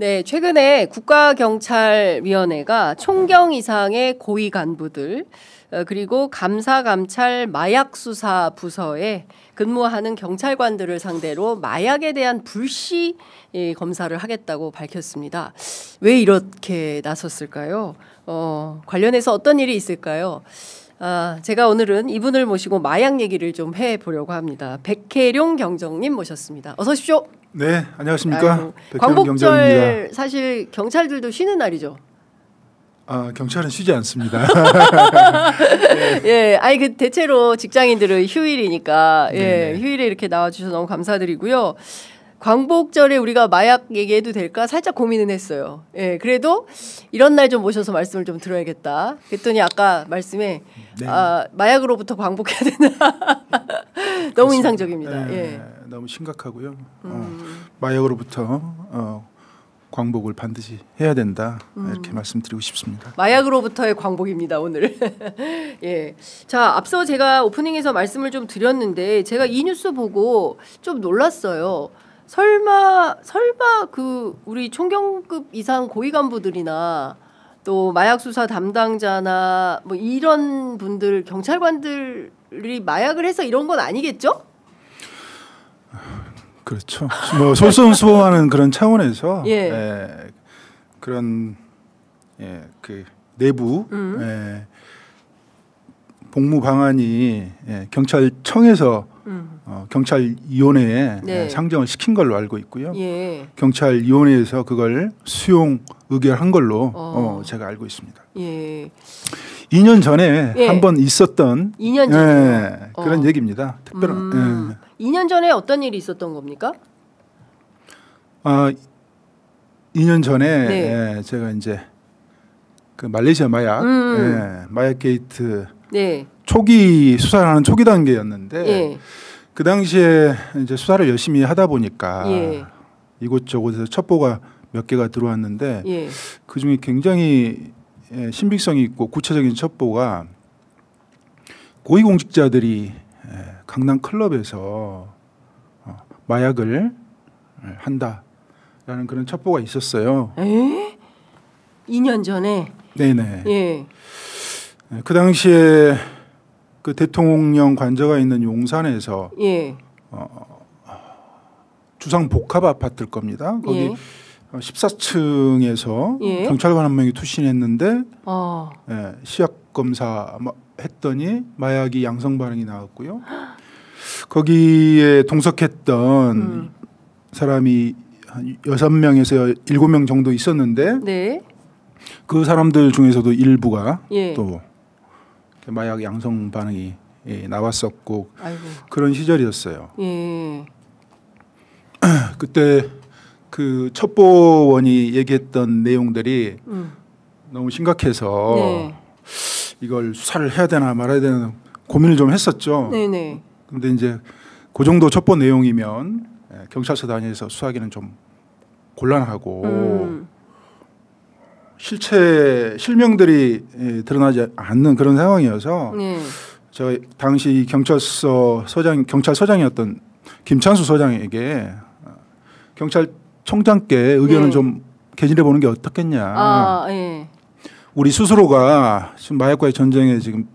네, 최근에 국가경찰위원회가 총경 이상의 고위 간부들 그리고 감사감찰 마약수사부서에 근무하는 경찰관들을 상대로 마약에 대한 불시 검사를 하겠다고 밝혔습니다. 왜 이렇게 나섰을까요? 관련해서 어떤 일이 있을까요? 제가 오늘은 이분을 모시고 마약 얘기를 좀 해보려고 합니다. 백혜룡 경정님 모셨습니다. 어서 오십시오. 네, 안녕하십니까. 광복절 경정입니다. 사실 경찰들도 쉬는 날이죠. 경찰은 쉬지 않습니다. 예, 아니 그 대체로 직장인들은 휴일이니까 예, 네네. 휴일에 이렇게 나와주셔서 너무 감사드리고요. 광복절에 우리가 마약 얘기해도 될까 살짝 고민은 했어요. 예, 그래도 이런 날 좀 모셔서 말씀을 좀 들어야겠다. 그랬더니 아까 말씀에 네. 마약으로부터 광복해야 된다. 너무 인상적입니다. 네, 예. 너무 심각하고요. 마약으로부터 광복을 반드시 해야 된다. 이렇게 말씀드리고 싶습니다. 마약으로부터의 광복입니다 오늘. 예. 자, 앞서 제가 오프닝에서 말씀을 좀 드렸는데 제가 이 뉴스 보고 좀 놀랐어요. 설마 그 우리 총경급 이상 고위 간부들이나 또 마약 수사 담당자나 뭐 이런 분들 경찰관들이 마약을 해서 이런 건 아니겠죠? 그렇죠. 뭐 솔선수범하는 그런 차원에서 예. 그런 그 내부 복무 방안이 경찰청에서 경찰위원회에 네. 상정을 시킨 걸로 알고 있고요. 예. 경찰위원회에서 그걸 수용 의결한 걸로 제가 알고 있습니다. 예. 2년 전에 예. 한 번 있었던 2년 전에 그런 얘기입니다. 특별한 2년 전에 어떤 일이 있었던 겁니까? 2년 전에 네. 제가 이제 그 말레이시아 마약 마약 게이트 네. 초기 수사를 하는 초기 단계였는데 예. 그 당시에 이제 수사를 열심히 하다 보니까 예. 이곳저곳에서 첩보가 몇 개가 들어왔는데 예. 그 중에 굉장히 신빙성이 있고 구체적인 첩보가 고위공직자들이 강남 클럽에서 마약을 한다라는 그런 첩보가 있었어요. 2년 전에. 네네. 예. 그 당시에 그 대통령 관저가 있는 용산에서 예. 주상 복합 아파트일 겁니다. 거기 예. 14층에서 예. 경찰관 한 명이 투신했는데 어. 시약 검사 했더니 마약이 양성 반응이 나왔고요. 거기에 동석했던 사람이 한 6명에서 7명 정도 있었는데 네. 그 사람들 중에서도 일부가 예. 또 마약 양성 반응이 나왔었고 아이고. 그런 시절이었어요. 예. 그때 그 첩보원이 얘기했던 내용들이 너무 심각해서 네. 이걸 수사를 해야 되나 말아야 되나 고민을 좀 했었죠. 네네. 근데 이제 그 정도 첩보 내용이면 경찰서 단위에서 수사하기는 좀 곤란하고 실명들이 드러나지 않는 그런 상황이어서 네. 제가 당시 경찰서장이었던 김찬수 서장에게 경찰청장께 의견을 네. 좀 개진해 보는 게 어떻겠냐. 예. 우리 스스로가 지금 마약과의 전쟁에 지금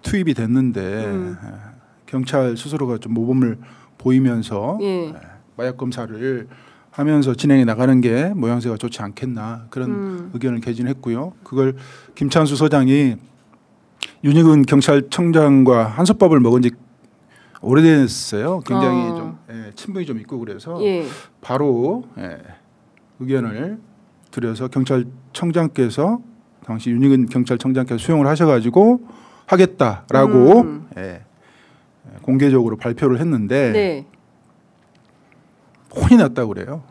투입이 됐는데 경찰 스스로가 좀 모범을 보이면서 예. 마약 검사를 하면서 진행해 나가는 게 모양새가 좋지 않겠나 그런 의견을 개진했고요. 그걸 김찬수 서장이 윤희근 경찰청장과 한솥밥을 먹은 지 오래됐어요. 굉장히 좀 친분이 좀 있고 그래서 예. 바로 의견을 드려서 경찰청장께서 당시 윤희근 경찰청장께서 수용을 하셔가지고 하겠다라고 공개적으로 발표를 했는데 네. 혼이 났다고 그래요.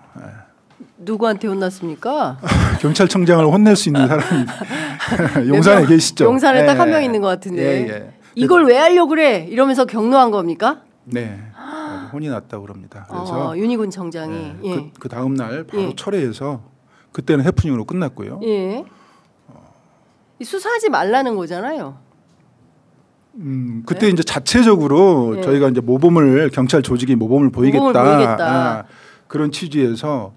누구한테 혼났습니까? 경찰청장을 혼낼 수 있는 사람이 용산에 계시죠. 용산에 딱 한 명 있는 것 같은데. 이걸 왜 하려고 그래? 이러면서 경로한 겁니까? 네. 혼이 났다고 그럽니다. 그래서 윤희군 청장이. 예. 그 다음 날 바로 철회해서 그때는 해프닝으로 끝났고요. 예. 수사하지 말라는 거잖아요. 그때 이제 자체적으로 저희가 이제 모범을 경찰 조직이 모범을 보이겠다. 모범을 보이겠다. 그런 취지에서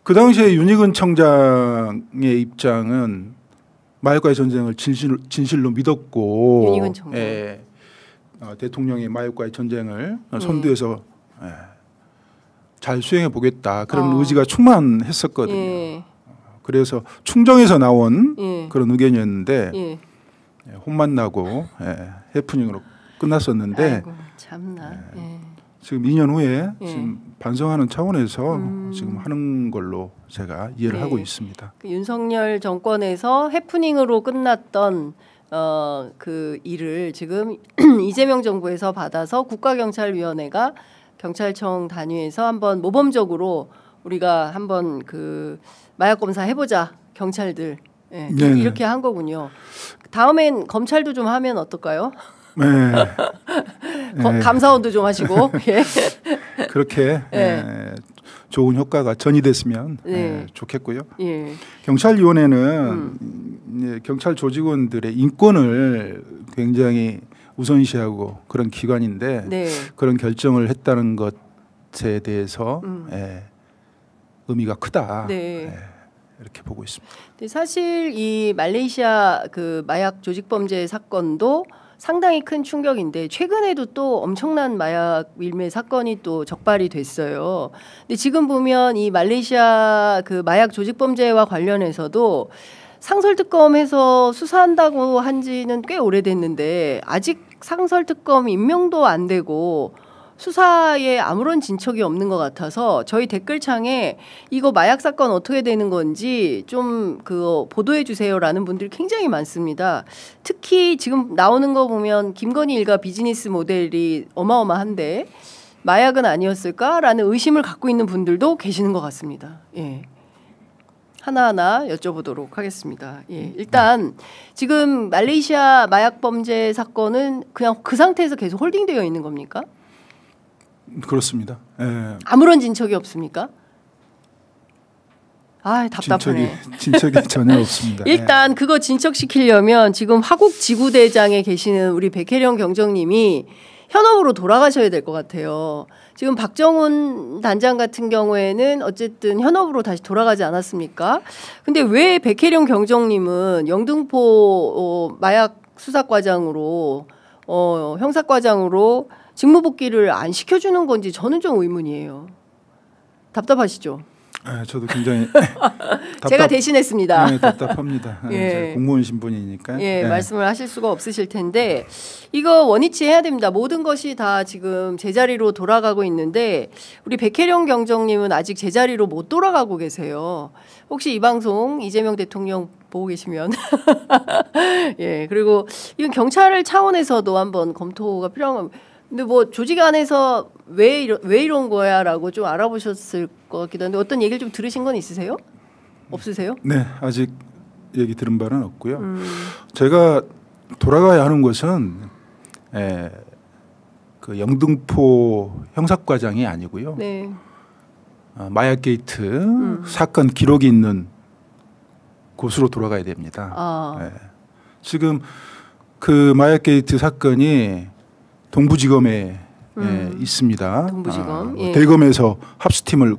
그 당시에 윤희근 청장의 입장은 마약과의 전쟁을 진실로 믿었고, 윤희근 청장. 대통령의 마약과의 전쟁을 선두에서 잘 수행해 보겠다 그런 의지가 충만했었거든요. 예. 그래서 충정에서 나온 예. 그런 의견이었는데 예. 혼만 나고 해프닝으로 끝났었는데 아이고, 참나. 예. 지금 2년 후에 예. 지금 반성하는 차원에서 지금 하는 걸로 제가 이해를 네. 하고 있습니다. 그 윤석열 정권에서 해프닝으로 끝났던 그 일을 지금 이재명 정부에서 받아서 국가경찰위원회가 경찰청 단위에서 한번 모범적으로 우리가 한번 그 마약 검사 해보자 경찰들 이렇게 한 거군요. 다음엔 검찰도 좀 하면 어떨까요? 네. 감사원도 좀 하시고 그렇게 좋은 효과가 전이됐으면 좋겠고요. 예. 경찰위원회는 경찰 조직원들의 인권을 굉장히 우선시하고 그런 기관인데 그런 결정을 했다는 것에 대해서 의미가 크다. 이렇게 보고 있습니다. 사실 이 말레이시아 그 마약 조직범죄 사건도 상당히 큰 충격인데 최근에도 또 엄청난 마약 밀매 사건이 또 적발이 됐어요. 근데 지금 보면 이 말레이시아 그 마약 조직범죄와 관련해서도 상설특검해서 수사한다고 한지는 꽤 오래됐는데 아직 상설특검 임명도 안 되고 수사에 아무런 진척이 없는 것 같아서 저희 댓글창에 이거 마약 사건 어떻게 되는 건지 좀 그거 보도해 주세요라는 분들이 굉장히 많습니다. 특히 지금 나오는 거 보면 김건희 일가 비즈니스 모델이 어마어마한데 마약은 아니었을까라는 의심을 갖고 있는 분들도 계시는 것 같습니다. 예. 하나하나 여쭤보도록 하겠습니다. 예, 일단 지금 말레이시아 마약 범죄 사건은 그냥 그 상태에서 계속 홀딩되어 있는 겁니까? 그렇습니다. 아무런 진척이 없습니까? 아, 답답하네. 진척이 전혀 없습니다. 일단 그거 진척시키려면 지금 화곡 지구대장에 계시는 우리 백혜령 경정님이 현업으로 돌아가셔야 될 것 같아요. 지금 박정훈 단장 같은 경우에는 어쨌든 현업으로 다시 돌아가지 않았습니까? 근데 왜 백혜령 경정님은 영등포 마약 수사과장으로 형사과장으로 직무복귀를 안 시켜주는 건지 저는 좀 의문이에요. 답답하시죠? 저도 굉장히 제가 대신했습니다. 네, 답답합니다. 제가 공무원 신분이니까. 말씀을 하실 수가 없으실 텐데 이거 원위치 해야 됩니다. 모든 것이 다 지금 제자리로 돌아가고 있는데 우리 백혜령 경정님은 아직 제자리로 못 돌아가고 계세요. 혹시 이 방송 이재명 대통령 보고 계시면 그리고 이건 경찰 차원에서도 한번 검토가 필요한. 근데 뭐 조직 안에서 왜 이런 거야라고 좀 알아보셨을 것 같기도 한데 어떤 얘기를 좀 들으신 건 있으세요? 없으세요? 네, 아직 얘기 들은 바는 없고요. 제가 돌아가야 하는 것은 그 영등포 형사과장이 아니고요. 마약 게이트 사건 기록이 있는 곳으로 돌아가야 됩니다. 지금 그 마약 게이트 사건이 동부지검에 있습니다. 동부지검. 대검에서 합수팀을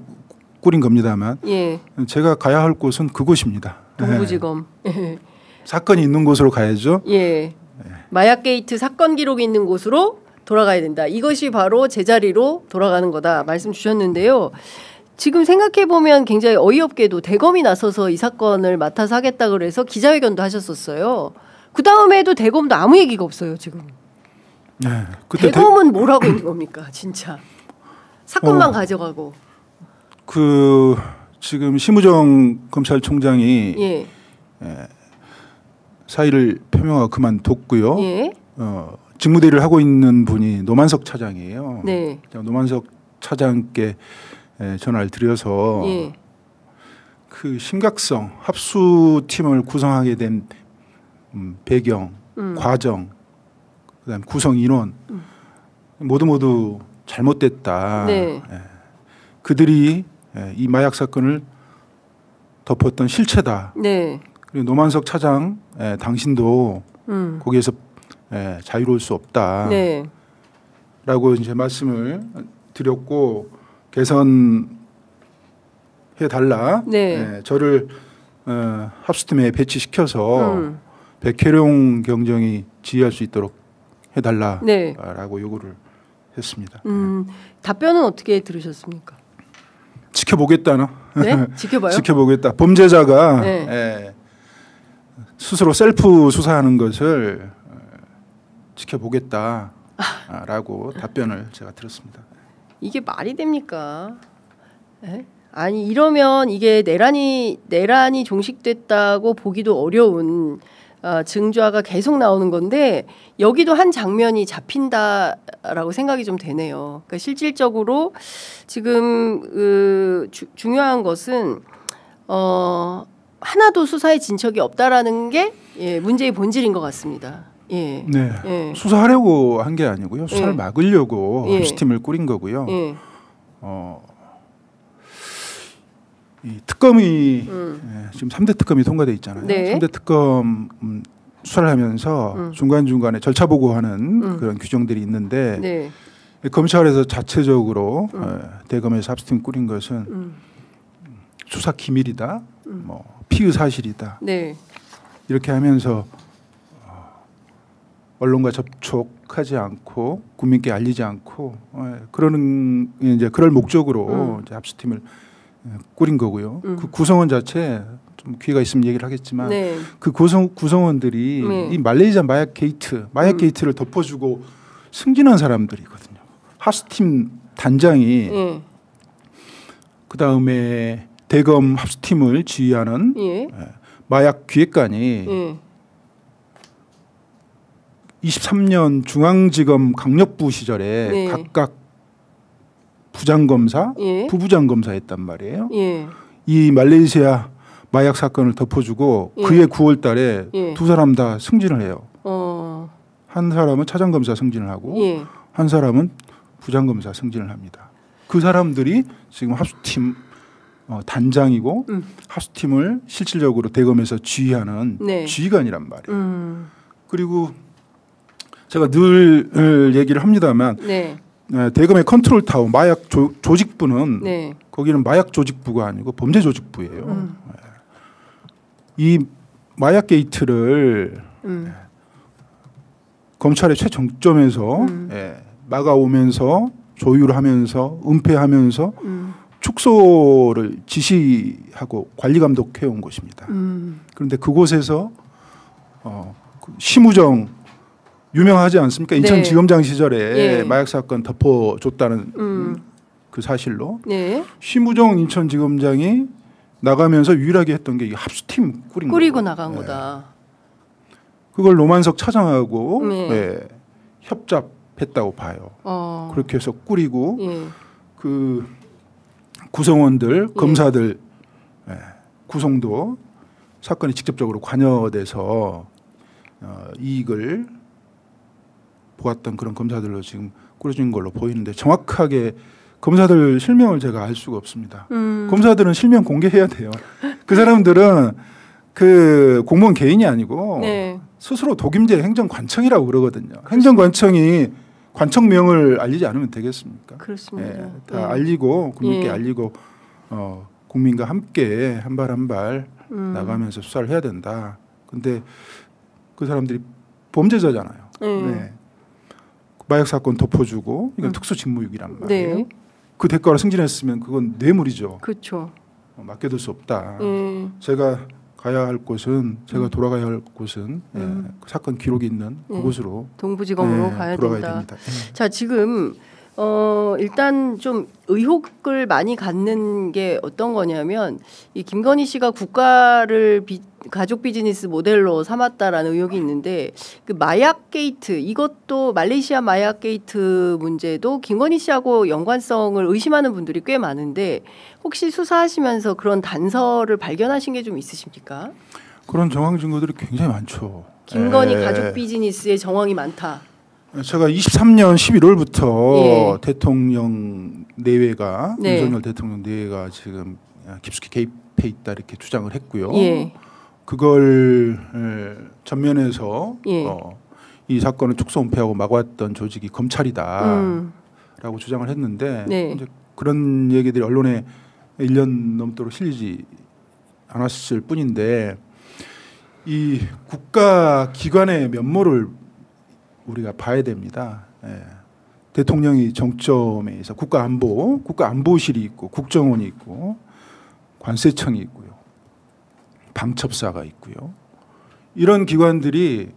꾸린 겁니다만 제가 가야 할 곳은 그곳입니다. 동부지검. 사건이 있는 곳으로 가야죠. 마약 게이트 사건 기록이 있는 곳으로 돌아가야 된다. 이것이 바로 제자리로 돌아가는 거다 말씀 주셨는데요. 지금 생각해 보면 굉장히 어이없게도 대검이 나서서 이 사건을 맡아서 하겠다 그래서 기자회견도 하셨었어요. 그 다음에도 대검도 아무 얘기가 없어요 지금. 그때 대검은 뭘 하고 있는 겁니까, 진짜? 사건만 가져가고. 그 지금 심우정 검찰총장이 사의를 표명하고 그만뒀고요. 직무대리를 하고 있는 분이 노만석 차장이에요. 노만석 차장께 전화를 드려서 그 심각성, 합수팀을 구성하게 된 배경, 과정. 그다음 구성 인원 모두 잘못됐다. 그들이 이 마약 사건을 덮었던 실체다. 그리고 노만석 차장 당신도 거기에서 자유로울 수 없다. 라고 이제 말씀을 드렸고 개선 해달라. 네. 저를 합수팀에 배치시켜서 백혜룡 경정이 지휘할 수 있도록 해달라라고 네. 요구를 했습니다. 답변은 어떻게 들으셨습니까? 지켜보겠다나. 네, 지켜봐요. 지켜보겠다. 범죄자가 네. 스스로 셀프 수사하는 것을 지켜보겠다라고 답변을 제가 들었습니다. 이게 말이 됩니까? 에? 아니 이러면 이게 내란이 종식됐다고 보기도 어려운 증좌가 계속 나오는 건데 여기도 한 장면이 잡힌다라고 생각이 좀 되네요. 그러니까 실질적으로 지금 중요한 것은 하나도 수사에 진척이 없다라는 게 문제의 본질인 것 같습니다. 예. 네. 예. 수사하려고 한 게 아니고요. 수사를 예. 막으려고 예. 합수팀을 꾸린 거고요. 예. 이 특검이 지금 3대 특검이 통과돼 있잖아요. 네. 3대 특검 수사를 하면서 중간중간에 절차 보고하는 그런 규정들이 있는데 네. 검찰에서 자체적으로 대검에서 합수팀 꾸린 것은 수사 기밀이다, 뭐 피의 사실이다. 네. 이렇게 하면서 언론과 접촉하지 않고 국민께 알리지 않고 그러는 이제 그럴 목적으로 이제 합수팀을 꾸린 거고요. 그 구성원 자체 좀 기회가 있으면 얘기를 하겠지만 네. 그 구성원들이 네. 이 말레이시아 마약 게이트를 덮어주고 승진한 사람들이거든요. 합수팀 단장이 예. 그 다음에 대검 합수팀을 지휘하는 예. 마약 기획관이 예. 23년 중앙지검 강력부 시절에 네. 각각 부장검사, 예. 부부장검사했단 말이에요. 예. 이 말레이시아 마약 사건을 덮어주고 예. 그해 9월 달에 예. 두 사람 다 승진을 해요. 어. 한 사람은 차장검사 승진을 하고 예. 한 사람은 부장검사 승진을 합니다. 그 사람들이 지금 합수팀 단장이고 합수팀을 실질적으로 대검에서 지휘하는 네. 지휘관이란 말이에요. 그리고 제가 늘 얘기를 합니다만 네. 대검의 컨트롤타워 마약 조직부는 네. 거기는 마약 조직부가 아니고 범죄 조직부예요. 이 마약 게이트를 검찰의 최정점에서 막아오면서 조율하면서 은폐하면서 축소를 지시하고 관리 감독해온 곳입니다. 그런데 그곳에서 심우정 유명하지 않습니까? 네. 인천지검장 시절에 예. 마약 사건 덮어줬다는 그 사실로 네. 심우정 인천지검장이 나가면서 유일하게 했던 게 이 합수팀 꾸리고 거고. 나간 거다. 그걸 노만석 차장하고 네. 협잡했다고 봐요. 그렇게 해서 꾸리고 예. 그 구성원들, 검사들 구성도 사건에 직접적으로 관여돼서 이익을 보았던 그런 검사들로 지금 꾸려진 걸로 보이는데 정확하게 검사들 실명을 제가 알 수가 없습니다. 검사들은 실명 공개해야 돼요. 그 사람들은 그 공무원 개인이 아니고 네. 스스로 독임제 행정관청이라고 그러거든요. 행정관청이 관청명을 알리지 않으면 되겠습니까? 그렇습니다. 다 알리고 국민께 예. 알리고 국민과 함께 한 발 한 발 나가면서 수사를 해야 된다. 근데 그 사람들이 범죄자잖아요. 네. 마약 사건 덮어주고 이건 특수직무유기란 말이에요. 네. 그 대가로 승진했으면 그건 뇌물이죠. 그렇죠. 맡겨둘 수 없다. 예. 제가 가야 할 곳은 제가 돌아가야 할 곳은 그 사건 기록이 있는 그곳으로 동부지검으로 가야 돌아가야 된다. 됩니다. 자, 지금 일단 좀 의혹을 많이 갖는 게 어떤 거냐면 이 김건희 씨가 국가를 가족 비즈니스 모델로 삼았다라는 의혹이 있는데 그 마약 게이트 이것도 말레이시아 마약 게이트 문제도 김건희 씨하고 연관성을 의심하는 분들이 꽤 많은데 혹시 수사하시면서 그런 단서를 발견하신 게 좀 있으십니까? 그런 정황 증거들이 굉장히 많죠. 김건희 가족 비즈니스의 정황이 많다. 제가 23년 11월부터 예. 대통령 내외가 네. 윤석열 대통령 내외가 지금 깊숙이 개입해 있다 이렇게 주장을 했고요. 예. 그걸 전면에서 예. 이 사건을 축소 은폐하고 막아왔던 조직이 검찰이다라고 주장을 했는데 네. 이제 그런 얘기들이 언론에 1년 넘도록 실리지 않았을 뿐인데 이 국가 기관의 면모를 우리가 봐야 됩니다. 예. 대통령이 정점에 있어 국가안보실이 있고 국정원이 있고 관세청이 있고요. 방첩사가 있고요. 이런 기관들이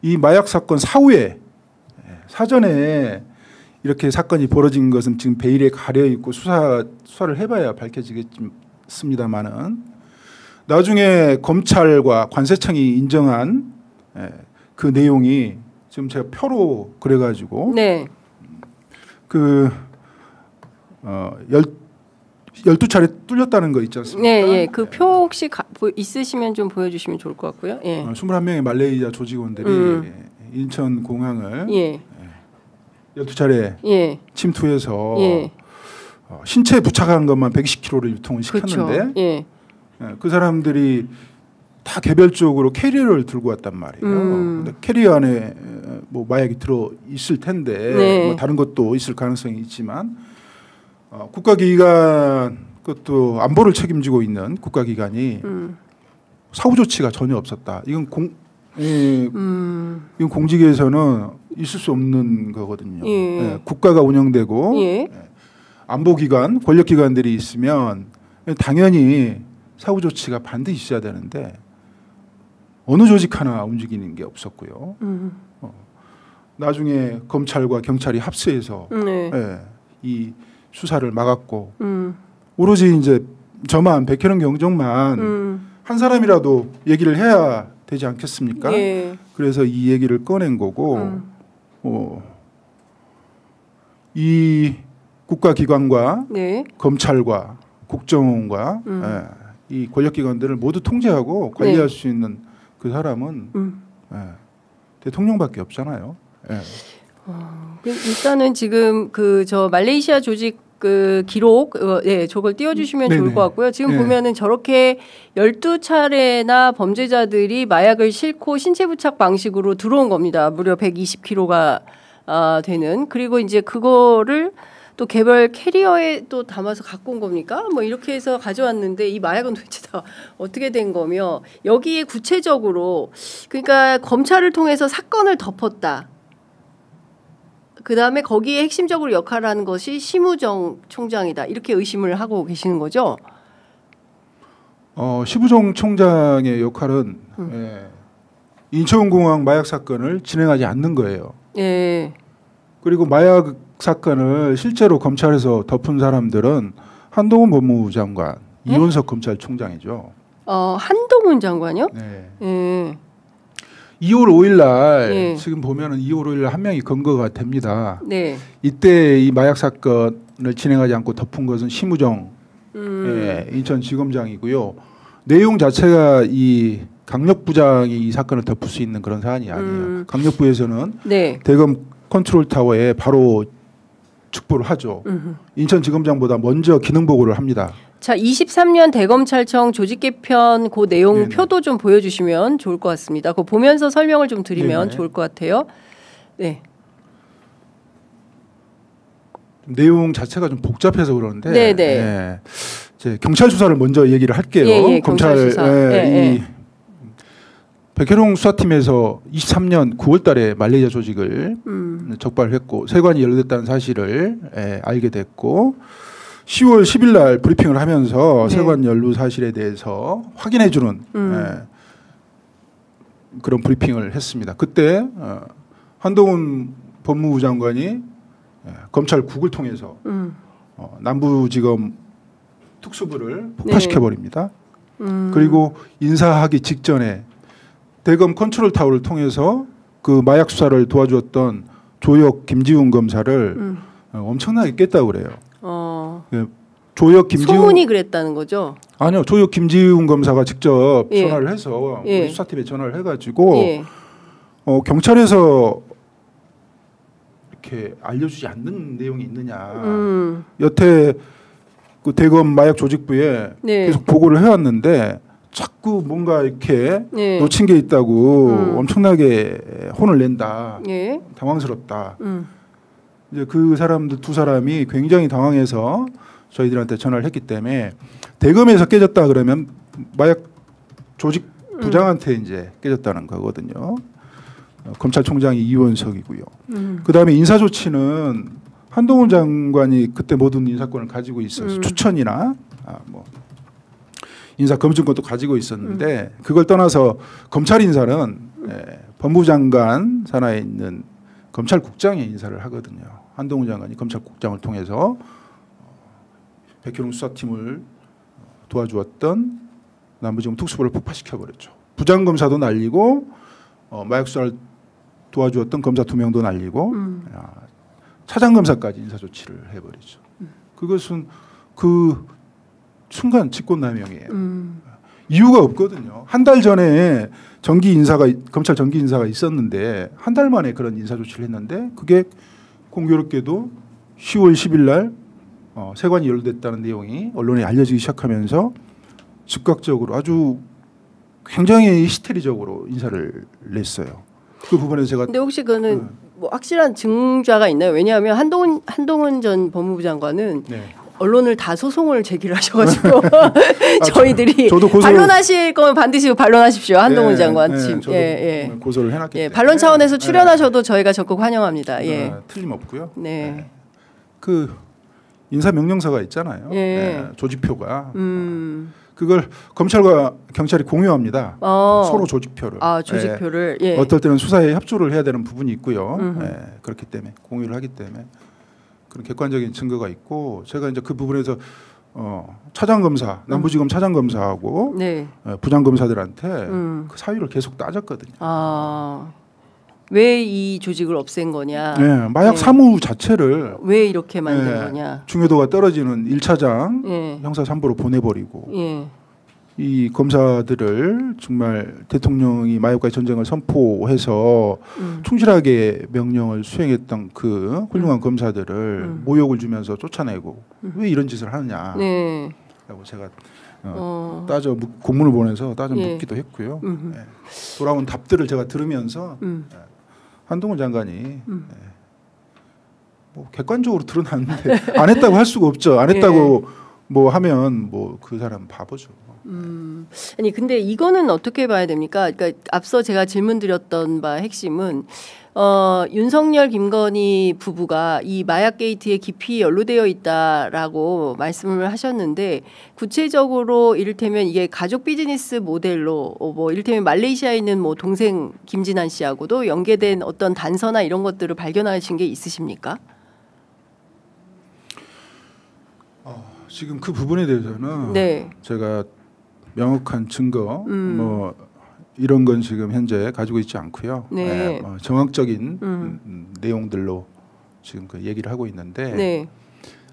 이 마약 사건 사후에 사전에 이렇게 사건이 벌어진 것은 지금 베일에 가려 있고 수사를 해봐야 밝혀지겠습니다만은 나중에 검찰과 관세청이 인정한 그 내용이 지금 제가 표로 그래가지고 네. 12차례 뚫렸다는 거 있지 않습니까? 네, 예. 그 표 혹시 있으시면 좀 보여주시면 좋을 것 같고요. 예. 21명의 말레이시아 조직원들이 인천공항을 예. 12차례 예. 침투해서 예. 신체에 부착한 것만 120kg를 유통을 시켰는데 그렇죠. 예. 그 사람들이 다 개별적으로 캐리어를 들고 왔단 말이에요. 근데 캐리어 안에 뭐 마약이 들어 있을 텐데 네. 뭐 다른 것도 있을 가능성이 있지만 국가기관 그것도 안보를 책임지고 있는 국가기관이 사후 조치가 전혀 없었다. 이건 이건 공직에서는 있을 수 없는 거거든요. 예. 국가가 운영되고 예. 안보기관, 권력기관들이 있으면 당연히 사후 조치가 반드시 있어야 되는데 어느 조직 하나 움직이는 게 없었고요. 나중에 검찰과 경찰이 합세해서 이 수사를 막았고 오로지 이제 저만 백현웅 경정만 한 사람이라도 얘기를 해야 되지 않겠습니까? 예. 그래서 이 얘기를 꺼낸 거고 이 국가기관과 네. 검찰과 국정원과 이 권력기관들을 모두 통제하고 관리할 수 있는 그 사람은 대통령밖에 없잖아요. 일단은 지금 그 저 말레이시아 조직 그 기록 저걸 띄워주시면 네네. 좋을 것 같고요. 지금 네. 보면은 저렇게 12차례나 범죄자들이 마약을 싣고 신체 부착 방식으로 들어온 겁니다. 무려 120kg가 되는. 그리고 이제 그거를 또 개별 캐리어에 또 담아서 갖고 온 겁니까? 뭐 이렇게 해서 가져왔는데 이 마약은 도대체 다 어떻게 된 거며 여기에 구체적으로 그러니까 검찰을 통해서 사건을 덮었다. 그다음에 거기에 핵심적으로 역할을 하는 것이 심우정 총장이다. 이렇게 의심을 하고 계시는 거죠? 심우정 총장의 역할은 인천공항 마약 사건을 진행하지 않는 거예요. 예. 그리고 마약 사건을 실제로 검찰에서 덮은 사람들은 한동훈 법무부 장관, 이원석 검찰총장이죠. 한동훈 장관요? 네. 예. 2월 5일 날 지금 보면은 2월 5일 날 한 명이 검거가 됩니다. 네. 이때 이 마약 사건을 진행하지 않고 덮은 것은 심우정 인천지검장이고요. 내용 자체가 이 강력부장이 이 사건을 덮을 수 있는 그런 사안이 아니에요. 강력부에서는 대검 컨트롤 타워에 바로 축보를 하죠. 인천지검장보다 먼저 기능 보고를 합니다. 자, 23년 대검찰청 조직 개편 그 내용 네네. 표도 좀 보여주시면 좋을 것 같습니다. 그거 보면서 설명을 좀 드리면 네네. 좋을 것 같아요. 네. 내용 자체가 좀 복잡해서 그러는데 네네. 이제 경찰 수사를 먼저 얘기를 할게요. 예, 경찰 수사. 이 백혜룡 수사팀에서 23년 9월달에 말레이시아 조직을 적발했고 세관이 연루됐다는 사실을 알게 됐고 10월 10일 날 브리핑을 하면서 세관 연루 사실에 대해서 확인해주는 그런 브리핑을 했습니다. 그때 한동훈 법무부 장관이 검찰국을 통해서 남부지검 특수부를 폭파시켜 버립니다. 그리고 인사하기 직전에 대검 컨트롤 타워를 통해서 그 마약 수사를 도와주었던 조혁 김지훈 검사를 엄청나게 깼다고 그래요. 조혁 김지훈 소문이 그랬다는 거죠? 아니요, 조혁 김지훈 검사가 직접 전화를 해서 우리 수사팀에 전화를 해가지고 경찰에서 이렇게 알려주지 않는 내용이 있느냐. 여태 그 대검 마약 조직부에 계속 보고를 해왔는데 자꾸 뭔가 이렇게 놓친 게 있다고 엄청나게 혼을 낸다. 당황스럽다. 이제 그 사람들 두 사람이 굉장히 당황해서 저희들한테 전화를 했기 때문에 대검에서 깨졌다 그러면 마약 조직 부장한테 이제 깨졌다는 거거든요. 검찰총장이 이원석이고요. 그다음에 인사 조치는 한동훈 장관이 그때 모든 인사권을 가지고 있어서 추천이나 뭐 인사 검증권도 가지고 있었는데 그걸 떠나서 검찰 인사는 법무부 장관 산하에 있는 검찰국장이 인사를 하거든요. 한동훈 장관이 검찰국장을 통해서 백희룡 수사팀을 도와주었던 남부지검 특수부를 폭파시켜버렸죠. 부장검사도 날리고 마약 수사를 도와주었던 검사 2명도 날리고 차장검사까지 인사조치를 해버리죠. 그것은 그 순간 직권남용이에요. 이유가 없거든요. 한 달 전에 검찰 정기 인사가 있었는데 한 달 만에 그런 인사 조치를 했는데 그게 공교롭게도 10월 10일 날 세관이 연루됐다는 내용이 언론에 알려지기 시작하면서 즉각적으로 아주 굉장히 히스테리적으로 인사를 냈어요. 그 부분에서 제가 근데 혹시 그거는 뭐 확실한 증자가 있나요? 왜냐하면 한동훈 전 법무부 장관은 언론을 다 소송을 제기를 하셔가지고 저희들이 반론하실 거면 반드시 반론하십시오. 한동훈 장관 팀. 저도 고소를 해놨기 때문에 반론 차원에서 출연하셔도 저희가 적극 환영합니다. 틀림없고요. 네. 그 인사 명령서가 있잖아요. 조직표가 그걸 검찰과 경찰이 공유합니다. 서로 조직표를. 조직표를. 어떨 때는 수사에 협조를 해야 되는 부분이 있고요. 그렇기 때문에 공유를 하기 때문에 그런 객관적인 증거가 있고 제가 이제 그 부분에서 차장검사 남부지검 차장검사하고 부장검사들한테 그 사유를 계속 따졌거든요. 왜 이 조직을 없앤 거냐? 마약 사무 자체를 왜 이렇게 만든 거냐? 중요도가 떨어지는 1차장 형사 3부로 보내버리고 이 검사들을 정말 대통령이 마약과의 전쟁을 선포해서 충실하게 명령을 수행했던 그 훌륭한 검사들을 모욕을 주면서 쫓아내고 왜 이런 짓을 하느냐 라고 제가 공문을 보내서 따져 묻기도 했고요. 돌아온 답들을 제가 들으면서 한동훈 장관이 뭐 객관적으로 드러났는데 안 했다고 할 수가 없죠. 안 했다고 뭐 하면 뭐 그 사람 바보죠. 아니 근데 이거는 어떻게 봐야 됩니까? 그러니까 앞서 제가 질문 드렸던 바 핵심은 윤석열 김건희 부부가 이 마약 게이트에 깊이 연루되어 있다라고 말씀을 하셨는데 구체적으로 이를테면 이게 가족 비즈니스 모델로 뭐 이를테면 말레이시아에 있는 뭐 동생 김진환 씨하고도 연계된 어떤 단서나 이런 것들을 발견하신 게 있으십니까? 지금 그 부분에 대해서는 제가 명확한 증거 뭐 이런 건 지금 현재 가지고 있지 않고요. 정확적인 내용들로 지금 그 얘기를 하고 있는데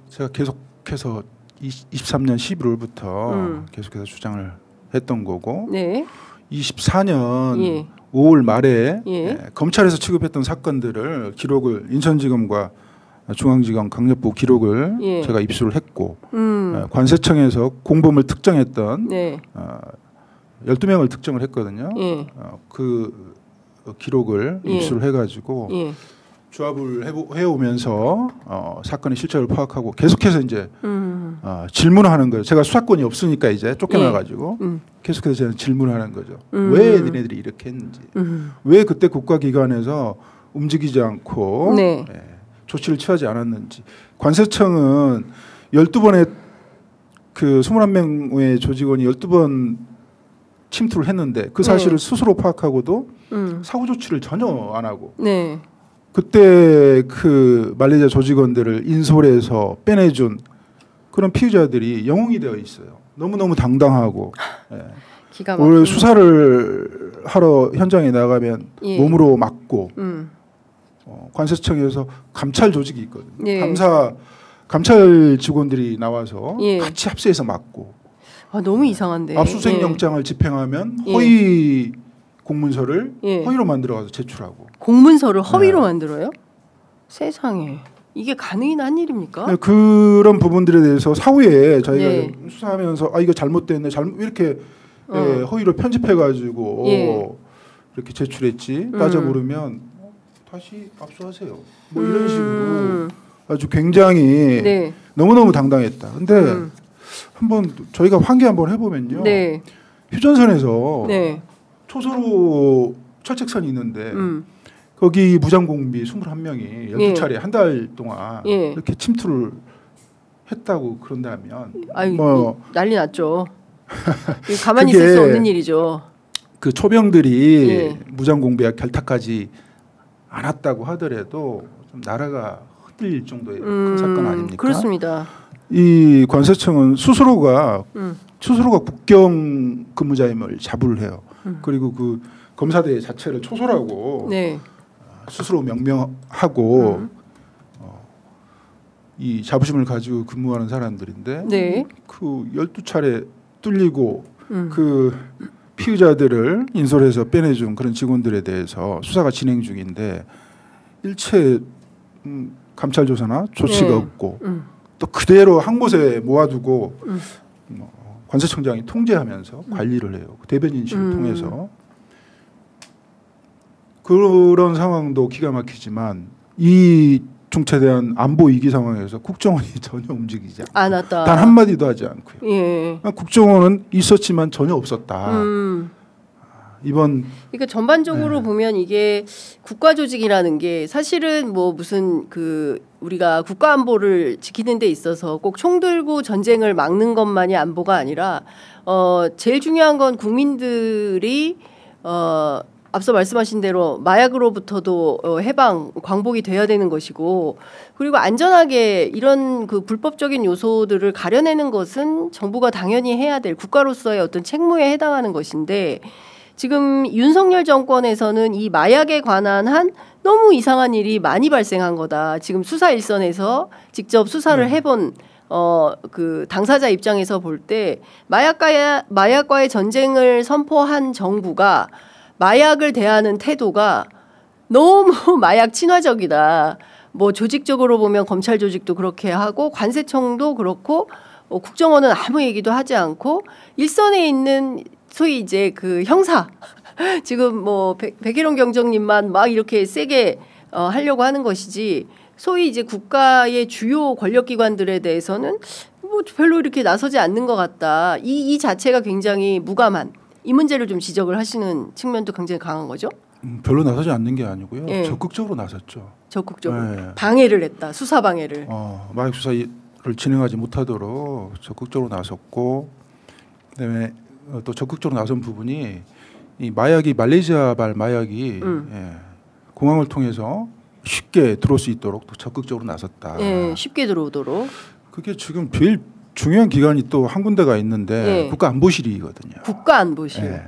제가 계속해서 23년 11월부터 계속해서 주장을 했던 거고 24년 5월 말에 검찰에서 취급했던 사건들을 기록을 인천지검과 중앙지검 강력부 기록을 제가 입수를 했고 관세청에서 공범을 특정했던 12명을 특정을 했거든요. 그 기록을 입수를 해가지고 조합을 해오면서 사건의 실체를 파악하고 계속해서 이제 질문을 하는 거예요. 제가 수사권이 없으니까 이제 쫓겨나가지고 계속해서 제가 질문을 하는 거죠. 왜 니네들이 이렇게 했는지, 왜 그때 국가기관에서 움직이지 않고 조치를 취하지 않았는지. 관세청은 12번의 그 21명의 조직원이 12번 침투를 했는데 그 사실을 스스로 파악하고도 사후 조치를 전혀 안 하고 그때 그 말레이시아 조직원들을 인솔해서 빼내준 그런 피의자들이 영웅이 되어 있어요. 너무너무 당당하고 원래 수사를 하러 현장에 나가면 몸으로 맞고 관세청에서 감찰 조직이 있거든요. 감찰 직원들이 나와서 같이 합세해서 막고. 너무 이상한데. 압수수색 영장을 집행하면 허위 공문서를 허위로 만들어가서 제출하고. 공문서를 허위로 만들어요? 세상에. 이게 가능한 일입니까? 그런 부분들에 대해서 사후에 저희가 수사하면서 이거 잘못됐네. 이렇게 허위로 편집해가지고 이렇게 제출했지. 따져 물으면 다시 압수하세요. 뭐 이런 식으로 아주 굉장히 네. 너무너무 당당했다. 근데 한번 저희가 환기 한번 해보면요. 네. 휴전선에서 네. 초소로 철책선이 있는데 거기 무장공비 21명이 12차례 한 달 동안 이렇게 침투를 했다고 그런다면 아유, 뭐 난리 났죠. 가만히 있을 수 없는 일이죠. 그 초병들이 무장공비와 결탁하지 않았다고 하더라도 좀 나라가 흔들릴 정도의 큰 사건 아닙니까? 그렇습니다. 이 관세청은 스스로가 국경 근무자임을 자부를 해요. 그리고 그 검사대 자체를 초소라고 스스로 명명하고 이 자부심을 가지고 근무하는 사람들인데 그 12차례 뚫리고 그 피의자들을 인솔해서 빼내준 그런 직원들에 대해서 수사가 진행 중인데 일체 감찰 조사나 조치가 없고 또 그대로 한 곳에 모아두고 관세청장이 통제하면서 관리를 해요. 대변인실을 통해서. 그런 상황도 기가 막히지만 이 중체대한 안보 위기 상황에서 국정원이 전혀 움직이지 않았다. 단 한마디도 하지 않고요. 국정원은 있었지만 전혀 없었다. 이번 그러니까 전반적으로 보면 이게 국가 조직이라는 게 사실은 뭐 무슨 그 우리가 국가 안보를 지키는 데 있어서 꼭 총 들고 전쟁을 막는 것만이 안보가 아니라 제일 중요한 건 국민들이 앞서 말씀하신 대로 마약으로부터도 해방 광복이 돼야 되는 것이고 그리고 안전하게 이런 그 불법적인 요소들을 가려내는 것은 정부가 당연히 해야 될 국가로서의 어떤 책무에 해당하는 것인데 지금 윤석열 정권에서는 이 마약에 관한 한 너무 이상한 일이 많이 발생한 거다. 지금 수사 일선에서 직접 수사를 해본 그 당사자 입장에서 볼 때 마약과의 전쟁을 선포한 정부가 마약을 대하는 태도가 너무 마약 친화적이다. 뭐 조직적으로 보면 검찰 조직도 그렇게 하고 관세청도 그렇고 국정원은 아무 얘기도 하지 않고 일선에 있는 소위 이제 그 형사 지금 뭐 백일홍 경정님만 막 이렇게 세게 하려고 하는 것이지 소위 이제 국가의 주요 권력기관들에 대해서는 뭐 별로 이렇게 나서지 않는 것 같다. 이 자체가 굉장히 무감한 이 문제를 좀 지적을 하시는 측면도 굉장히 강한 거죠. 별로 나서지 않는 게 아니고요. 적극적으로 나섰죠. 적극적으로 방해를 했다. 수사 방해를. 마약 수사를 진행하지 못하도록 적극적으로 나섰고 그다음에 또 적극적으로 나선 부분이 이 마약이 말레이시아발 마약이 공항을 통해서 쉽게 들어올 수 있도록 또 적극적으로 나섰다. 쉽게 들어오도록. 그게 지금 제일 중요한 기관이 또 한 군데가 있는데 국가안보실이거든요. 국가안보실.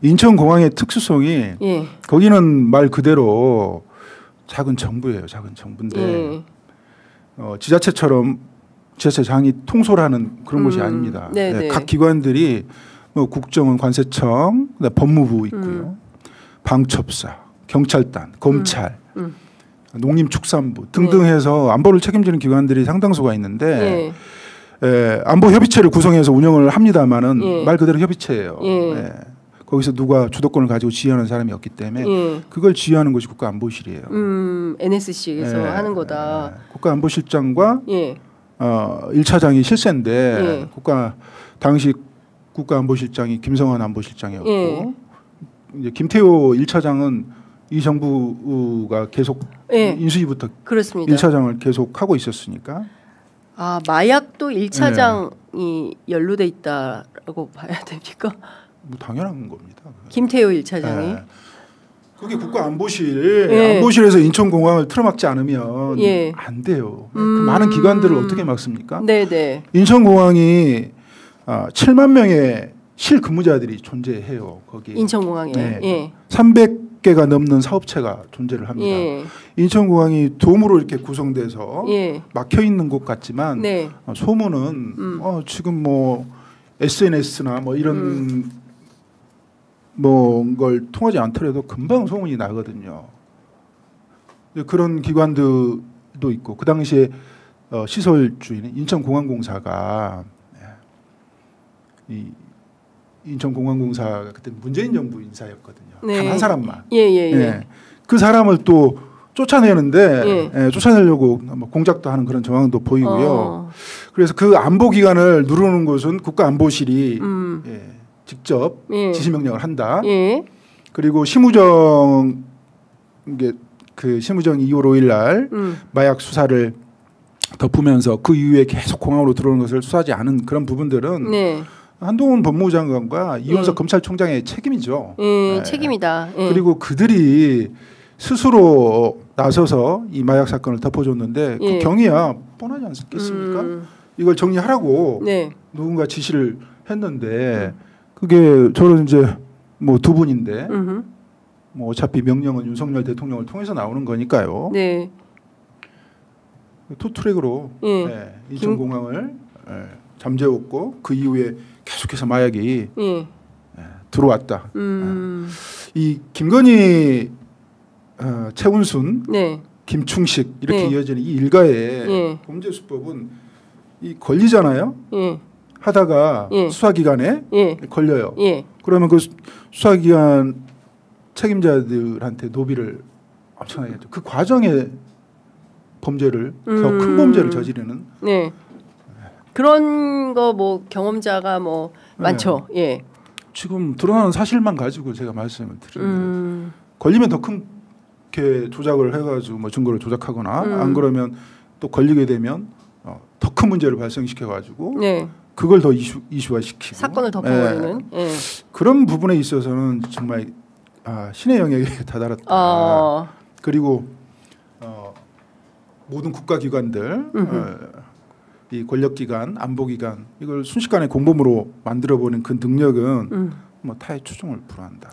인천공항의 특수성이 거기는 말 그대로 작은 정부예요. 작은 정부인데 지자체장이 통솔하는 그런 곳이 아닙니다. 각 기관들이 국정원, 관세청, 법무부 있고요. 방첩사, 경찰단, 검찰, 농림축산부 등등 해서 안보를 책임지는 기관들이 상당수가 있는데 안보 협의체를 구성해서 운영을 합니다마는 말 그대로 협의체예요. 거기서 누가 주도권을 가지고 지휘하는 사람이 없기 때문에 그걸 지휘하는 것이 국가안보실이에요. NSC에서 하는 거다. 국가안보실장과 1차장이 실세인데 당시 국가안보실장이 김성환 안보실장이었고 이제 김태호 1차장은 이 정부가 계속 인수위부터 그렇습니다. 1차장을 계속 하고 있었으니까. 마약도 1차장이 연루돼 있다라고 봐야 됩니까? 뭐 당연한 겁니다. 김태호 1차장이. 그게 국가안보실 안보실에서 인천공항을 틀어막지 않으면 안 돼요. 그 많은 기관들을 어떻게 막습니까? 인천공항이 7만 명의 실근무자들이 존재해요. 거기 인천공항에 300개가 넘는 사업체가 존재를 합니다. 인천공항이 돔으로 이렇게 구성돼서 막혀 있는 곳 같지만 소문은 지금 뭐 SNS나 뭐 이런 뭐 걸 통하지 않더라도 금방 소문이 나거든요. 그런 기관들도 있고 그 당시에 시설 주인 인천공항공사가 이 인천공항공사가 그때 문재인 정부 인사였거든요. 단 한 사람만. 그 사람을 또 쫓아내는데 쫓아내려고 공작도 하는 그런 정황도 보이고요. 그래서 그 안보 기관을 누르는 곳은 국가안보실이 직접 지시 명령을 한다. 그리고 심우정 이게 그 심우정 2월 5일 날 마약 수사를 덮으면서 그 이후에 계속 공항으로 들어오는 것을 수사하지 않은 그런 부분들은 한동훈 법무부 장관과 이원석 검찰총장의 책임이죠. 책임이다. 그리고 그들이 스스로 나서서 이 마약 사건을 덮어줬는데 그 경위야 뻔하지 않겠습니까? 이걸 정리하라고 누군가 지시를 했는데 그게 저는 이제 뭐 두 분인데 뭐 어차피 명령은 윤석열 대통령을 통해서 나오는 거니까요. 투트랙으로 인천공항을 잠재웠고 그 이후에 계속해서 마약이 들어왔다. 이 김건희, 최은순, 김충식 이렇게 이어지는 이 일가의 범죄 수법은 이 걸리잖아요. 하다가 수사기관에 걸려요. 그러면 그 수사기관 책임자들한테 노비를 엄청나게 했죠. 그 과정에 범죄를 더 큰 범죄를 저지르는 그런 거 뭐 경험자가 뭐 많죠. 지금 드러나는 사실만 가지고 제가 말씀을 드리는 걸리면 더 큰 게 조작을 해가지고 뭐 증거를 조작하거나 안 그러면 또 걸리게 되면 더 큰 문제를 발생시켜가지고 그걸 더 이슈화시키고 사건을 덮어버리는 그런 부분에 있어서는 정말 신의 영역에 다다랐다. 그리고 모든 국가기관들 이 권력기관, 안보기관 이걸 순식간에 공범으로 만들어버리는 그 능력은 뭐 타의 추종을 불허한다.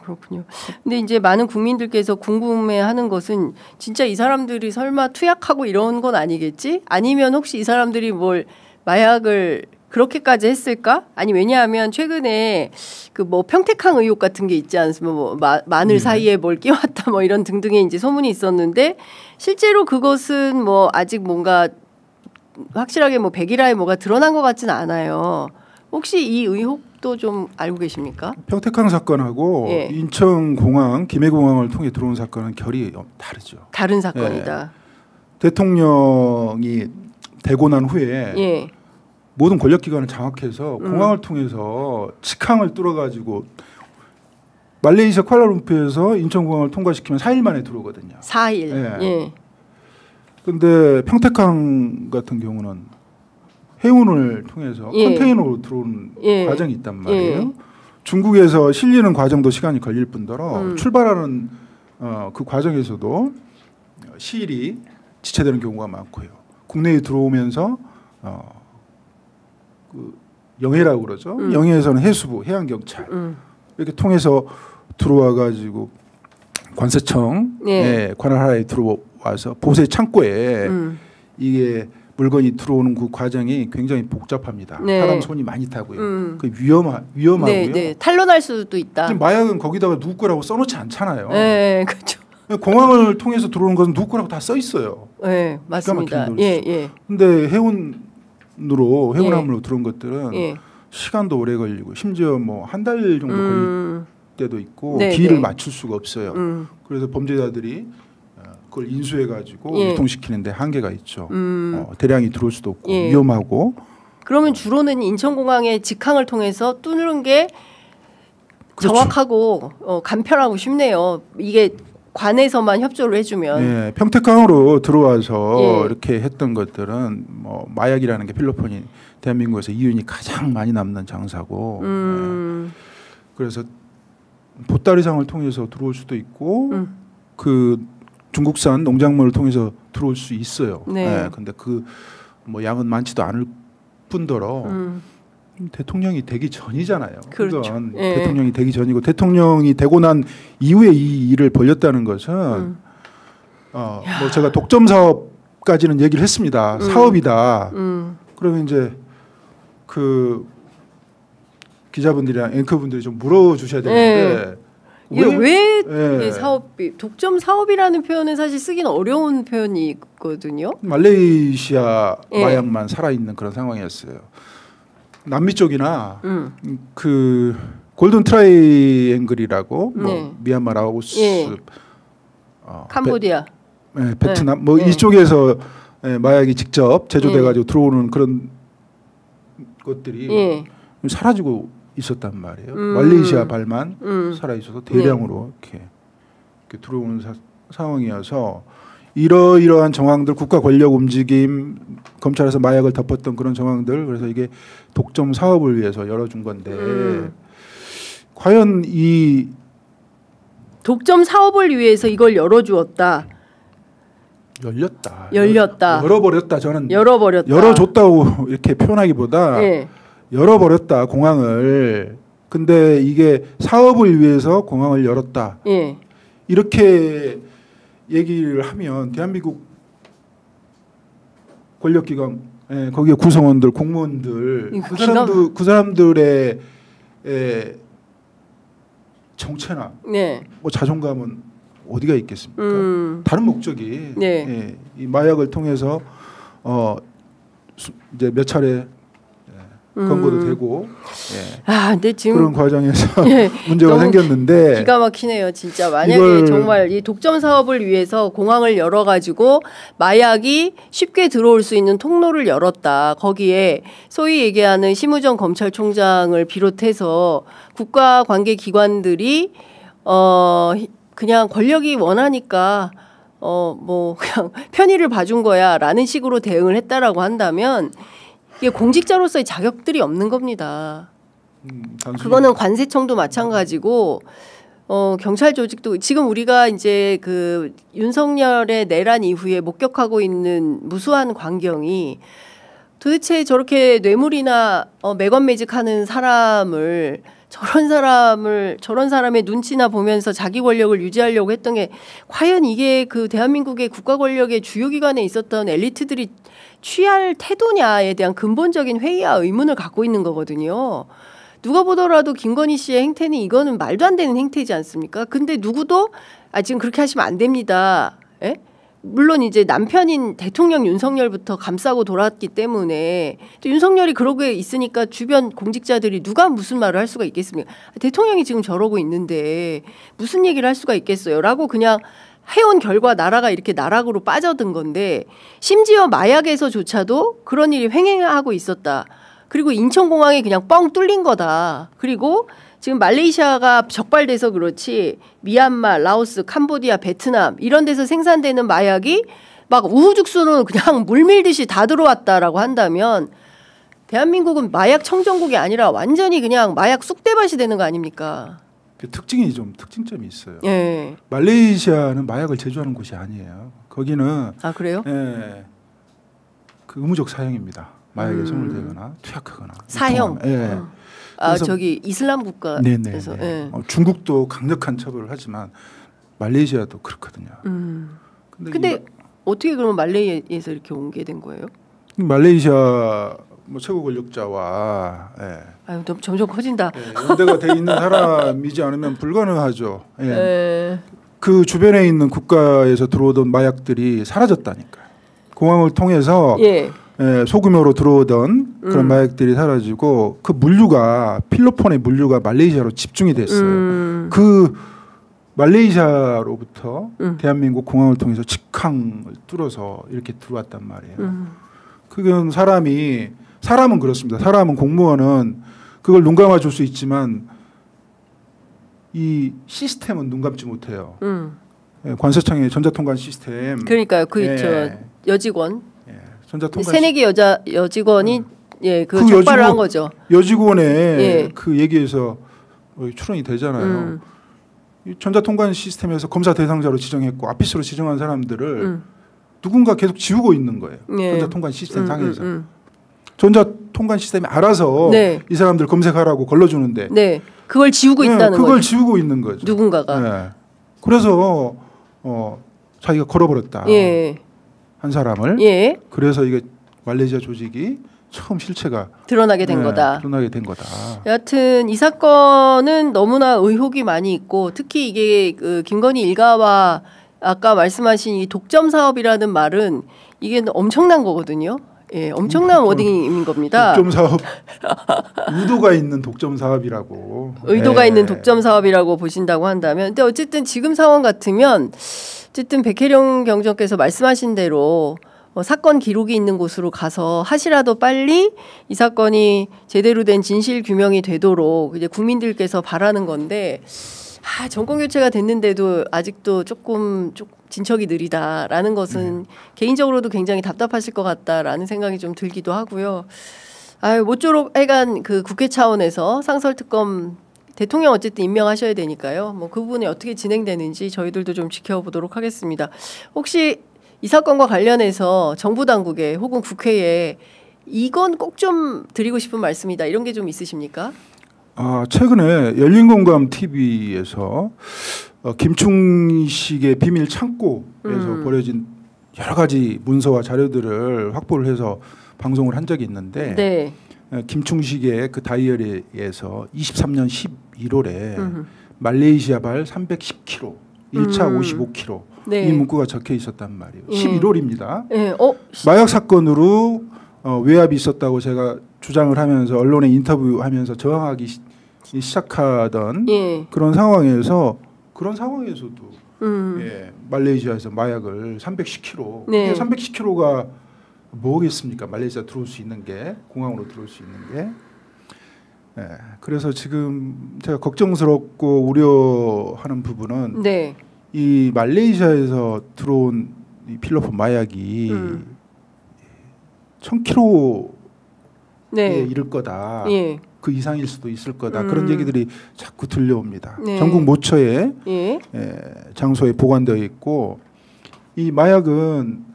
그렇군요. 근데 이제 많은 국민들께서 궁금해하는 것은 진짜 이 사람들이 설마 투약하고 이런 건 아니겠지? 아니면 혹시 이 사람들이 뭘 마약을 그렇게까지 했을까? 아니 왜냐하면 최근에 그 뭐 평택항 의혹 같은 게 있지 않습니까? 뭐 마늘 사이에 뭘 끼웠다 뭐 이런 등등의 이제 소문이 있었는데 실제로 그것은 뭐 아직 뭔가 확실하게 뭐 백일화에 뭐가 드러난 것 같지는 않아요. 혹시 이 의혹도 좀 알고 계십니까? 평택항 sa건하고 인천공항, 김해공항을 통해 들어온 사건은 결이 다르죠. 다른 사건이다. 대통령이 되고 난 후에 모든 권력기관을 장악해서 공항을 통해서 직항을 뚫어가지고 말레이시아 쿠알라룸푸르에서 인천공항을 통과시키면 4일 만에 들어오거든요. 4일. 그런데 평택항 같은 경우는 해운을 통해서 컨테이너로 들어오는 과정이 있단 말이에요. 중국에서 실리는 과정도 시간이 걸릴 뿐더러 출발하는 그 과정에서도 시일이 지체되는 경우가 많고요. 국내에 들어오면서 그 영해라고 그러죠. 영해에서는 해수부, 해양경찰 이렇게 통해서 들어와 가지고 관세청에 관할하에 들어와서 보세 창고에 이게 물건이 들어오는 그 과정이 굉장히 복잡합니다. 사람 손이 많이 타고요. 그 위험하고요. 탄로날 수도 있다. 마약은 거기다가 누구 거라고 써놓지 않잖아요. 그렇죠. 공항을 통해서 들어오는 것은 누구 거라고 다 써 있어요. 맞습니다. 근데 해운함으로 들어온 것들은 시간도 오래 걸리고 심지어 뭐 한 달 정도 걸릴 때도 있고 기일을 맞출 수가 없어요. 그래서 범죄자들이 그걸 인수해가지고 유통시키는데 한계가 있죠. 대량이 들어올 수도 없고 위험하고. 그러면 주로는 인천공항에 직항을 통해서 뚫는 게 정확하고 간편하고 쉽네요. 이게 관에서만 협조를 해주면. 평택항으로 들어와서 이렇게 했던 것들은 뭐 마약이라는 게 필로폰이 대한민국에서 이윤이 가장 많이 남는 장사고. 그래서 보따리상을 통해서 들어올 수도 있고 그 중국산 농작물을 통해서 들어올 수 있어요. 근데 그 뭐 양은 많지도 않을 뿐더러 대통령이 되기 전이잖아요. 그렇죠. 대통령이 되기 전이고 대통령이 되고 난 이후에 이 일을 벌였다는 것은 뭐 제가 독점 사업까지는 얘기를 했습니다. 사업이다. 그러면 이제 그 기자분들이랑 앵커분들이 좀 물어주셔야 되는데 왜 사업이 독점 사업이라는 표현은 사실 쓰기는 어려운 표현이거든요. 말레이시아 마약만 살아있는 그런 상황이었어요. 남미 쪽이나 그 골든 트라이앵글이라고 뭐 미얀마, 라오스, 캄보디아, 베트남 뭐 이쪽에서 마약이 직접 제조돼 가지고 들어오는 그런 것들이 사라지고 있었단 말이에요. 말레이시아 발만 살아 있어서 대량으로 이렇게 들어오는 상황이어서 이러이러한 정황들, 국가 권력 움직임, 검찰에서 마약을 덮었던 그런 정황들, 그래서 이게 독점 사업을 위해서 열어준 건데 과연 이 독점 사업을 위해서 이걸 열어주었다. 열어버렸다. 저는 열어줬다고 이렇게 표현하기보다 열어버렸다 공항을. 근데 이게 사업을 위해서 공항을 열었다. 이렇게 얘기를 하면 대한민국 권력기관, 거기에 구성원들, 공무원들, 그 사람들의 정체나 뭐 자존감은 어디가 있겠습니까? 다른 목적이 이 마약을 통해서 이제 몇 차례 권고도 되고 근데 지금 그런 과정에서 문제가 생겼는데 기가 막히네요. 진짜 만약에 정말 이 독점 사업을 위해서 공항을 열어가지고 마약이 쉽게 들어올 수 있는 통로를 열었다. 거기에 소위 얘기하는 심우정 검찰총장을 비롯해서 국가관계기관들이 그냥 권력이 원하니까 뭐 그냥 편의를 봐준 거야라는 식으로 대응을 했다라고 한다면 이게 공직자로서의 자격들이 없는 겁니다. 그거는 관세청도 마찬가지고 경찰 조직도 지금 우리가 이제 그 윤석열의 내란 이후에 목격하고 있는 무수한 광경이 도대체 저렇게 뇌물이나 매건매직하는 사람을 저런 사람의 눈치나 보면서 자기 권력을 유지하려고 했던 게 과연 이게 그 대한민국의 국가 권력의 주요 기관에 있었던 엘리트들이 취할 태도냐에 대한 근본적인 회의와 의문을 갖고 있는 거거든요. 누가 보더라도 김건희 씨의 행태는 이거는 말도 안 되는 행태지 않습니까? 근데 누구도 지금 그렇게 하시면 안 됩니다. 물론 이제 남편인 대통령 윤석열부터 감싸고 돌았기 때문에 또 윤석열이 그러고 있으니까 주변 공직자들이 누가 무슨 말을 할 수가 있겠습니까? 대통령이 지금 저러고 있는데 무슨 얘기를 할 수가 있겠어요? 라고 그냥 해온 결과 나라가 이렇게 나락으로 빠져든 건데 심지어 마약에서조차도 그런 일이 횡행하고 있었다. 그리고 인천공항이 그냥 뻥 뚫린 거다. 그리고 지금 말레이시아가 적발돼서 그렇지 미얀마, 라오스, 캄보디아, 베트남 이런 데서 생산되는 마약이 막 우후죽순으로 그냥 물밀듯이 다 들어왔다라고 한다면 대한민국은 마약 청정국이 아니라 완전히 그냥 마약 쑥대밭이 되는 거 아닙니까? 특징점이 있어요. 말레이시아는 마약을 제조하는 곳이 아니에요. 거기는 그래요? 그 의무적 사형입니다. 마약에 손을 대거나 투약하거나 사형. 저기 이슬람 국가에서 중국도 강력한 처벌을 하지만 말레이시아도 그렇거든요. 근데 어떻게 그러면 말레이시아에서 이렇게 옮게 된 거예요? 말레이시아 뭐 최고 권력자와 점점 커진다. 연대가 돼 있는 사람이지 않으면 불가능하죠. 그 주변에 있는 국가에서 들어오던 마약들이 사라졌다니까요. 공항을 통해서 소규모로 들어오던 그런 마약들이 사라지고 그 물류가 필로폰의 물류가 말레이시아로 집중이 됐어요. 그 말레이시아로부터 대한민국 공항을 통해서 직항을 뚫어서 이렇게 들어왔단 말이에요. 그건 사람은 그렇습니다. 사람은 공무원은 그걸 눈 감아 줄 수 있지만 이 시스템은 눈 감지 못해요. 관세청의 전자통관 시스템. 그러니까요. 저 여직원. 새내기 여직원이 그 적발을 한 거죠. 여직원의 그 얘기에서 출연이 되잖아요. 이 전자통관 시스템에서 검사 대상자로 지정했고 아피스로 지정한 사람들을 누군가 계속 지우고 있는 거예요. 전자통관 시스템 상에서. 전자통관 시스템이 알아서 이 사람들 검색하라고 걸러주는데 그걸 지우고 있다는 거죠. 그걸 지우고 있는 거죠. 누군가가. 그래서 자기가 걸어버렸다. 한 사람을. 그래서 이게 말레이시아 조직이 처음 실체가 드러나게 된 거다. 여하튼 이 사건은 너무나 의혹이 많이 있고 특히 이게 그 김건희 일가와 아까 말씀하신 이 독점 사업이라는 말은 이게 엄청난 거거든요. 예, 엄청난 워딩인 겁니다. 독점 사업, 의도가 있는 독점 사업이라고. 의도가 있는 독점 사업이라고 보신다고 한다면, 근데 어쨌든 지금 상황 같으면 어쨌든 백혜령 경정께서 말씀하신 대로 사건 기록이 있는 곳으로 가서 하시라도 빨리 이 사건이 제대로 된 진실 규명이 되도록 이제 국민들께서 바라는 건데, 정권 교체가 됐는데도 아직도 조금 진척이 느리다라는 것은 개인적으로도 굉장히 답답하실 것 같다라는 생각이 좀 들기도 하고요. 모쪼록 하여간 그 국회 차원에서 상설특검 대통령 어쨌든 임명하셔야 되니까요. 뭐 그 부분이 어떻게 진행되는지 저희들도 좀 지켜보도록 하겠습니다. 혹시 이 사건과 관련해서 정부 당국에 혹은 국회에 이건 꼭 좀 드리고 싶은 말씀이다 이런 게 좀 있으십니까? 최근에 열린공감 TV에서 김충식의 비밀 창고에서 벌어진 여러 가지 문서와 자료들을 확보를 해서 방송을 한 적이 있는데 네. 김충식의 그 다이어리에서 23년 11월에 말레이시아발 310kg, 1차 55kg 네. 이 문구가 적혀 있었단 말이에요. 11월입니다. 네. 마약 사건으로 외압이 있었다고 제가 주장을 하면서 언론에 인터뷰하면서 저항하기 시작하던 그런 상황에서도 말레이시아에서 마약을 310kg, 네. 310kg가 뭐겠습니까? 말레이시아 들어올 수 있는 게, 공항으로 들어올 수 있는 게. 그래서 지금 제가 걱정스럽고 우려하는 부분은 이 말레이시아에서 들어온 이 필로폰 마약이 1000kg에 이를 거다. 그 이상일 수도 있을 거다. 그런 얘기들이 자꾸 들려옵니다. 전국 모처에 장소에 보관되어 있고, 이 마약은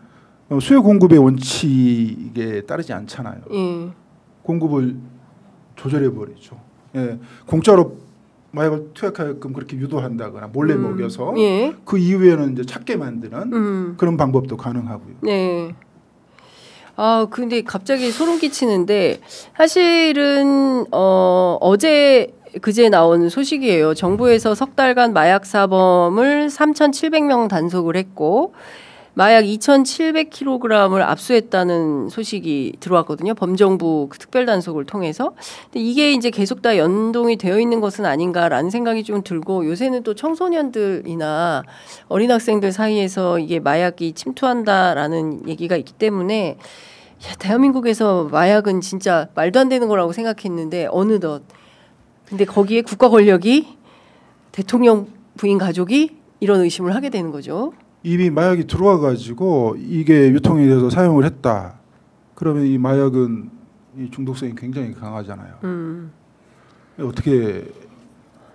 수요 공급의 원칙에 따르지 않잖아요. 공급을 조절해 버리죠. 공짜로 마약을 투약하게끔 그렇게 유도한다거나 몰래 먹여서 그 이후에는 이제 찾게 만드는 그런 방법도 가능하고요. 근데 갑자기 소름 끼치는데 사실은 어제 그제 나온 소식이에요. 정부에서 석 달간 마약 사범을 3,700명 단속을 했고 마약 2,700kg을 압수했다는 소식이 들어왔거든요. 범정부 그 특별단속을 통해서. 근데 이게 이제 계속 다 연동이 되어 있는 것은 아닌가라는 생각이 좀 들고, 요새는 또 청소년들이나 어린 학생들 사이에서 이게 마약이 침투한다라는 얘기가 있기 때문에 대한민국에서 마약은 진짜 말도 안 되는 거라고 생각했는데 어느덧 근데 거기에 국가 권력이 대통령 부인 가족이 이런 의심을 하게 되는 거죠. 이미 마약이 들어와 가지고 이게 유통이 돼서 사용을 했다. 그러면 이 마약은 이 중독성이 굉장히 강하잖아요. 어떻게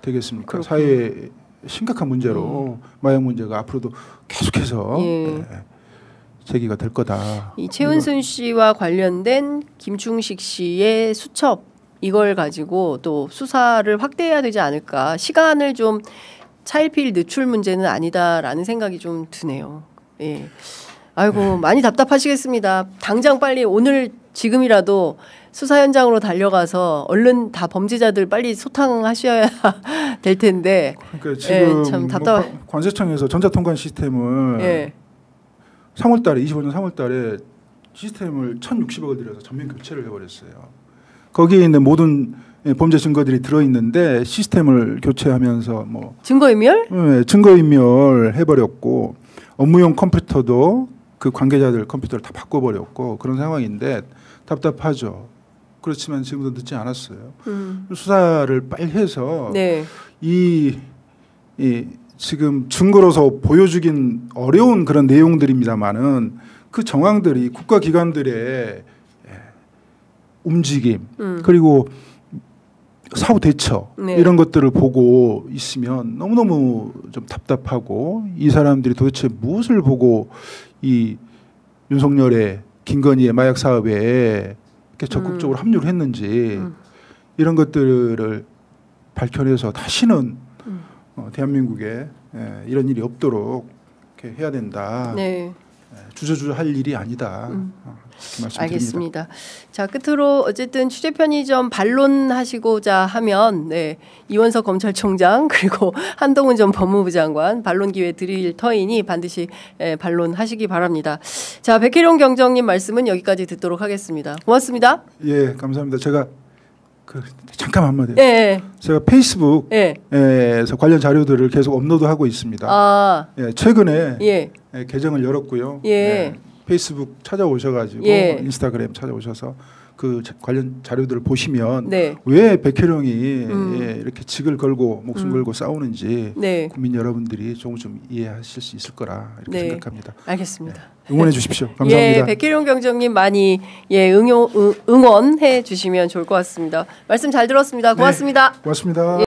되겠습니까? 그렇군요. 사회에 심각한 문제로 마약 문제가 앞으로도 계속해서 제기가 될 거다. 이 최은순 씨와 관련된 김충식 씨의 수첩 이걸 가지고 또 수사를 확대해야 되지 않을까. 시간을 좀 차일피일 늦출 문제는 아니다라는 생각이 좀 드네요. 아이고 많이 답답하시겠습니다. 당장 빨리 오늘 지금이라도 수사 현장으로 달려가서 얼른 다 범죄자들 빨리 소탕하셔야 될 텐데. 그러니까 지금 참 관세청에서 전자통관 시스템을 3월달에 25년 3월달에 시스템을 1,060억을 들여서 전면 교체를 해버렸어요. 거기에 있는 모든 범죄 증거들이 들어있는데 시스템을 교체하면서 뭐 증거인멸? 증거인멸 해버렸고 업무용 컴퓨터도 그 관계자들 컴퓨터를 다 바꿔버렸고 그런 상황인데 답답하죠. 그렇지만 지금도 늦지 않았어요. 수사를 빨리 해서 이 지금 증거로서 보여주긴 어려운 그런 내용들입니다만은 그 정황들이 국가기관들의 움직임 그리고 사후 대처 이런 것들을 보고 있으면 너무너무 좀 답답하고 이 사람들이 도대체 무엇을 보고 이 윤석열의 김건희의 마약 사업에 이렇게 적극적으로 합류를 했는지 이런 것들을 밝혀내서 다시는 대한민국에 이런 일이 없도록 이렇게 해야 된다. 주저주저 할 일이 아니다. 그렇게 말씀드립니다. 알겠습니다. 자, 끝으로 어쨌든 취재 편의점 반론하시고자 하면 이원석 검찰총장 그리고 한동훈 전 법무부 장관 반론 기회 드릴 터이니 반드시 반론하시기 바랍니다. 자, 백혜룡 경정님 말씀은 여기까지 듣도록 하겠습니다. 고맙습니다. 예, 감사합니다. 제가 잠깐 한마디. 예. 제가 페이스북에서 관련 자료들을 계속 업로드하고 있습니다. 최근에 계정을 열었고요. 페이스북 찾아오셔가지고 인스타그램 찾아오셔서 그 관련 자료들을 보시면 왜 백혜룡이 이렇게 직을 걸고 목숨 걸고 싸우는지 국민 여러분들이 조금 좀 이해하실 수 있을 거라 이렇게 생각합니다. 알겠습니다. 응원해 주십시오. 감사합니다. 백혜룡 경정님 많이 응원해 주시면 좋을 것 같습니다. 말씀 잘 들었습니다. 고맙습니다. 고맙습니다.